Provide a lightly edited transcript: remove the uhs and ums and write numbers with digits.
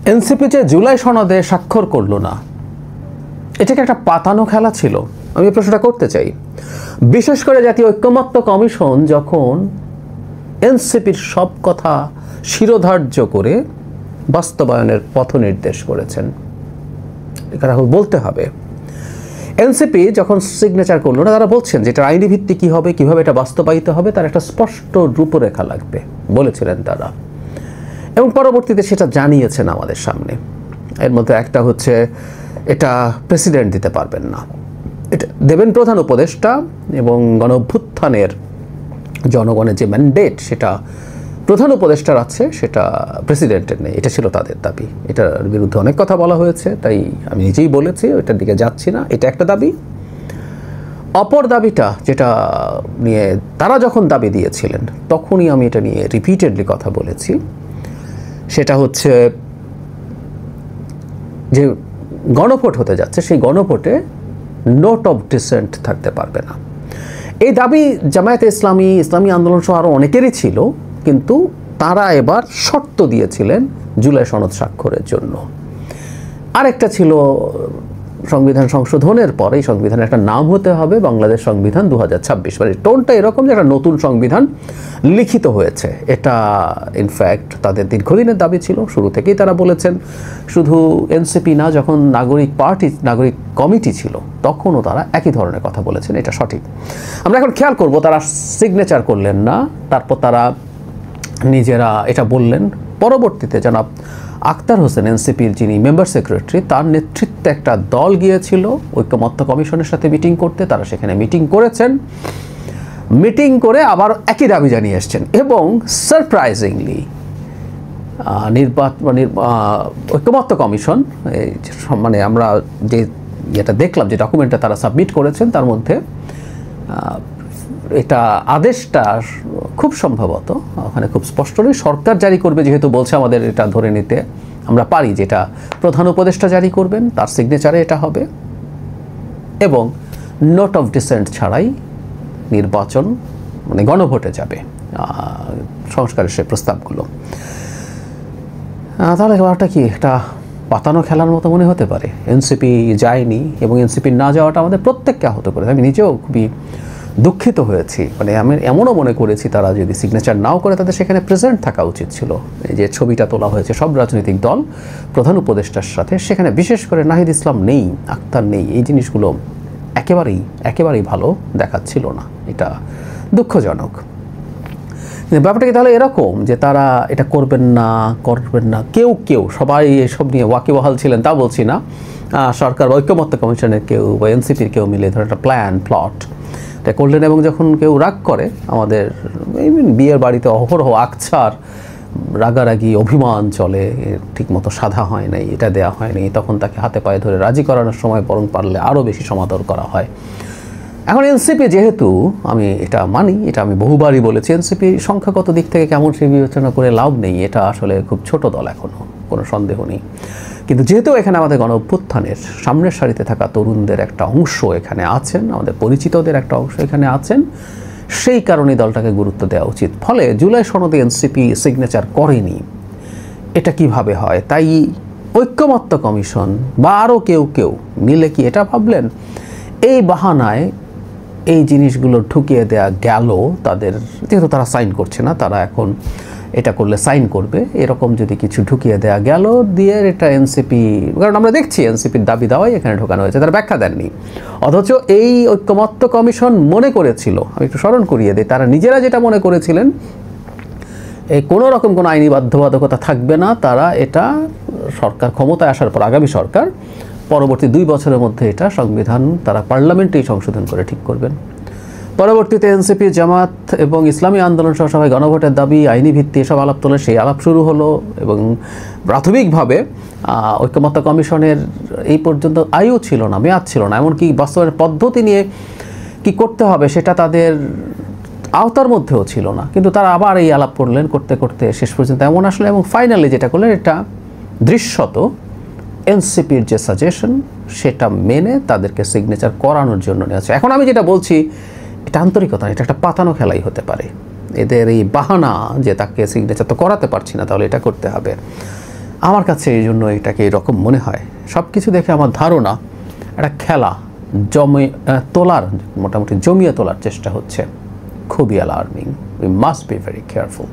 NCP যে জুলাই সনদে স্বাক্ষর করলো না, এটাকে একটা পাতানো খেলা ছিল। আমি এই প্রশ্নটা করতে চাই। বিশেষ করে জাতীয় ঐক্যমত্য কমিশন যখন এনসিপির সব কথা শিরোধার্য করে বাস্তবায়নের পথ নির্দেশ করেছেন, এটা বলতে হবে। এনসিপি যখন সিগনেচার করলো না, তারা বলছেন যে এটা আইনি ভিত্তি কী হবে, কীভাবে এটা বাস্তবায়িত হবে, তার একটা স্পষ্ট রূপরেখা লাগবে বলেছিলেন তারা, এবং পরবর্তীতে সেটা জানিয়েছেন আমাদের সামনে। এর মধ্যে একটা হচ্ছে এটা প্রেসিডেন্ট দিতে পারবেন না, এটা দেবেন প্রধান উপদেষ্টা, এবং গণ অভ্যুত্থানের জনগণের যে ম্যান্ডেট সেটা প্রধান উপদেষ্টার আছে, সেটা প্রেসিডেন্টের নেই। এটা ছিল তাদের দাবি। এটার বিরুদ্ধে অনেক কথা বলা হয়েছে, তাই আমি নিজেই বলেছি ওইটার দিকে যাচ্ছি না। এটা একটা দাবি। অপর দাবিটা যেটা নিয়ে তারা যখন দাবি দিয়েছিলেন তখনই আমি এটা নিয়ে রিপিটেডলি কথা বলেছি, সেটা হচ্ছে যে গণভোট হতে যাচ্ছে, সেই গণভোটে নোট অফ ডিসেন্ট থাকতে পারবে না। এই দাবি জামায়াতে ইসলামী, ইসলামী আন্দোলন সহ আরও অনেকেরই ছিল, কিন্তু তারা এবার শর্ত দিয়েছিলেন জুলাই সনদ স্বাক্ষরের জন্য। আরেকটা ছিল সংবিধান সংশোধনের পরে এই সংবিধানের একটা নাম হতে হবে বাংলাদেশ সংবিধান 2026। মানে টোনটা এরকম যে একটা নতুন সংবিধান লিখিত হয়েছে। এটা ইনফ্যাক্ট তাদের দীর্ঘদিনের দাবি ছিল, শুরু থেকেই তারা বলেছেন। শুধু এনসিপি না, যখন নাগরিক কমিটি ছিল তখনও তারা একই ধরনের কথা বলেছেন, এটা সঠিক। আমরা এখন খেয়াল করব, তারা সিগনেচার করলেন না, তারপর তারা নিজেরা এটা বললেন। পরবর্তীতে জনাব আক্তার হোসেন, এনসিপির যিনি মেম্বার সেক্রেটারি, তার নেতৃত্বে একটা দল গিয়েছিল ঐক্যমত্য কমিশনের সাথে মিটিং করতে। তারা সেখানে মিটিং করেছেন, মিটিং করে আবার একই দাবি জানিয়ে এসছেন। এবং সারপ্রাইজিংলি ঐক্যমত্য কমিশন, মানে আমরা যে যেটা দেখলাম, যে ডকুমেন্টটা তারা সাবমিট করেছেন, তার মধ্যে এটা আদেশটা খুব সম্ভবত ওখানে খুব স্পষ্ট নেই, সরকার জারি করবে। যেহেতু বলছে আমাদের এটা ধরে নিতে আমরা পারি যেটা প্রধান উপদেষ্টা জারি করবেন, তার সিগনেচারে এটা হবে, এবং নোট অফ ডিসেন্ট ছাড়াই নির্বাচন মানে গণভোটে যাবে সংস্কারের সেই প্রস্তাবগুলো। তাহলে ব্যাপারটা কি একটা পাতানো খেলার মতো মনে হতে পারে। এনসিপি যায়নি, এবং এনসিপি না যাওয়াটা আমাদের প্রত্যেককে আহত করেছে। আমি নিজেও খুবই দুঃখিত হয়েছি। মানে আমি এমনও মনে করেছি তারা যদি সিগনেচার নাও করে তাদের সেখানে প্রেজেন্ট থাকা উচিত ছিল। এই যে ছবিটা তোলা হয়েছে সব রাজনৈতিক দল প্রধান উপদেষ্টার সাথে, সেখানে বিশেষ করে নাহিদ ইসলাম নেই, আক্তার নেই, এই জিনিসগুলো একেবারেই ভালো দেখাচ্ছিল না। এটা দুঃখজনক। ব্যাপারটা কি তাহলে এরকম যে তারা এটা করবেন না, কেউ সবাই এসব নিয়ে ওয়াকিবহাল ছিলেন তা বলছি না, সরকার ঐক্যমত্য কমিশনের কেউ বা এনসিপির কেউ মিলে ধর একটা প্লট এটা করলেন। এবং যখন কেউ রাগ করে, আমাদের বিয়ের বাড়িতে অহরহ আকছার রাগারাগি অভিমান চলে, ঠিকমতো সাধা হয় নাই, এটা দেয়া হয় নাই, তখন তাকে হাতে পায়ে ধরে রাজি করানোর সময় বরং পারলে আরও বেশি সমাদর করা হয়। এখন এনসিপি যেহেতু, আমি এটা মানি, এটা আমি বহুবারই বলেছি, এনসিপি সংখ্যাগত দিক থেকে কেমন সে বিবেচনা করে লাভ নেই, এটা আসলে খুব ছোট দল, এখনও কোনো সন্দেহ নেই। কিন্তু যেহেতু এখানে আমাদের গণ অভ্যুত্থানের সামনের সারিতে থাকা তরুণদের একটা অংশ এখানে আছেন, আমাদের পরিচিতদের একটা অংশ এখানে আছেন, সেই কারণে দলটাকে গুরুত্ব দেওয়া উচিত। ফলে জুলাই সনদে এনসিপি সিগনেচার করেনি, এটা কিভাবে হয়? তাই ঐক্যমত্য কমিশন বা আরও কেউ মিলে কি এটা ভাবলেন এই বাহানায় এই জিনিসগুলো ঢুকিয়ে দেয়া গেল তাদের, যেহেতু তারা সাইন করছে না, তারা এখন এটা করলে সাইন করবে, এরকম যদি কিছু ঢুকিয়ে দেয়া গেল দিয়ে এটা এনসিপি, কারণ আমরা দেখছি এনসিপির দাবি দাওয়াই এখানে ঢোকানো হয়েছে, তারা ব্যাখ্যা দেননি। অথচ এই ঐক্যমত্য কমিশন মনে করেছিল, আমি একটু স্মরণ করিয়ে দিই, তারা নিজেরা যেটা মনে করেছিলেন এই কোনো রকম কোনো আইনি বাধ্যবাধকতা থাকবে না, তারা এটা সরকার ক্ষমতায় আসার পর, আগামী সরকার পরবর্তী 2 বছরের মধ্যে এটা সংবিধান তারা পার্লামেন্টেই সংশোধন করে ঠিক করবেন। পরবর্তীতে এনসিপি, জামাত এবং ইসলামী আন্দোলন সহ সবাই গণভোটের দাবি, আইনি ভিত্তি এসব আলাপ তোলে, সেই আলাপ শুরু হলো। এবং প্রাথমিকভাবে ঐক্যমত্য কমিশনের এই পর্যন্ত আয়ু ছিল না, মেয়াদ ছিল না, এমনকি বাস্তবায়নের পদ্ধতি নিয়ে কি করতে হবে সেটা তাদের আওতার মধ্যেও ছিল না। কিন্তু তারা আবার এই আলাপ করলেন, করতে করতে শেষ পর্যন্ত এমন আসলে, এবং ফাইনালি যেটা করলেন এটা দৃশ্যত এনসিপির যে সাজেশন সেটা মেনে তাদেরকে সিগনেচার করানোর জন্য নিয়েছে। এখন আমি যেটা বলছি এটা আন্তরিকতা, এটা একটা পাতানো খেলাই হতে পারে। এদের এই বাহানা যে তাকে সিগনেচার তো করাতে পারছি না, তাহলে এটা করতে হবে, আমার কাছে এই জন্য এটাকে এরকম মনে হয়। সব কিছু দেখে আমার ধারণা একটা খেলা মোটামুটি জমিয়ে তোলার চেষ্টা হচ্ছে। খুবই alarming. We must be very careful.